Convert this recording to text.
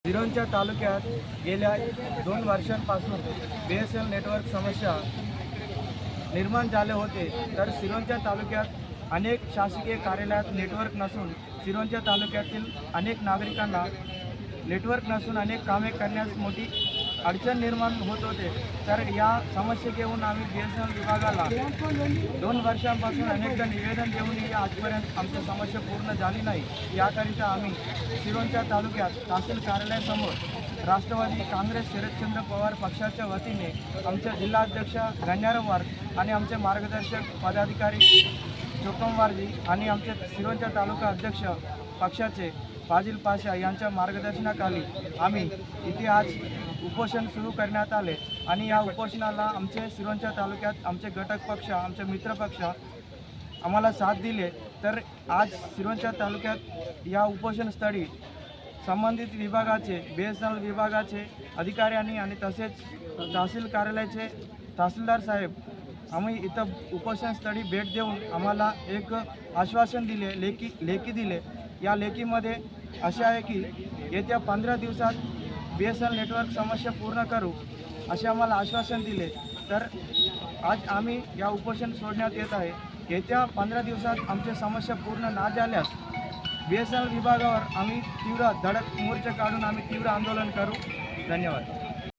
सिरोंचा तालुक्यात गेल्या 2 वर्षांपासून BSNL नेटवर्क समस्या निर्माण झाले होते। तर सिरोंचा तालुक्यात अनेक शासकीय कार्यालयात नेटवर्क नसून सिरोंचा तालुक्यातील अनेक नागरिकांना नेटवर्क नसून अनेक कामे करण्यास मोठी अडचण निर्माण होत होते। तर या समस्या घेऊन आम्ही BSNL विभागाला 2 वर्षांपासून अनेकदा निवेदन देऊनही आजपर्यंत आमची समस्या पूर्ण झाली नाही। याकरिता आम्ही सिरोंचा तालुक्यात तहसील कार्यालयासमोर राष्ट्रवादी काँग्रेस शरदचंद्र पवार पक्षाच्या वतीने आमचे जिल्हाध्यक्ष गण्यारवार आणि आमचे मार्गदर्शक पदाधिकारी चोकमवारजी आणि आमचे सिरोंचा तालुका अध्यक्ष पक्षाचे फाजिल पाशा यांच्या मार्गदर्शनाखाली आम्ही इथे आज उपोषण सुरू करण्यात आले आणि या उपोषणाला आमचे सिरोंचा तालुक्यात आमचे घटक पक्ष आमचे मित्र पक्ष आम्हाला साथ दिले। तर आज सिरोंचा तालुक्यात या उपोषणस्थळी संबंधित विभागाचे BSNL विभागाचे अधिकाऱ्यांनी आणि तसेच तहसील कार्यालयाचे तहसीलदार साहेब आम्ही इथं उपोषणस्थळी भेट देऊन आम्हाला एक आश्वासन दिले, लेखी दिले। या लेखीमध्ये असे आहे की येत्या 15 दिवसात BSNL नेटवर्क समस्या पूर्ण करू असे आम्हाला आश्वासन दिले। तर आज आम्ही या उपोषण सोडण्यात येत आहे। येत्या 15 दिवसात आमची समस्या पूर्ण न झाल्यास BSNL विभागावर आम्ही तीव्र धडक मोर्चा काढून आम्ही तीव्र आंदोलन करू। धन्यवाद।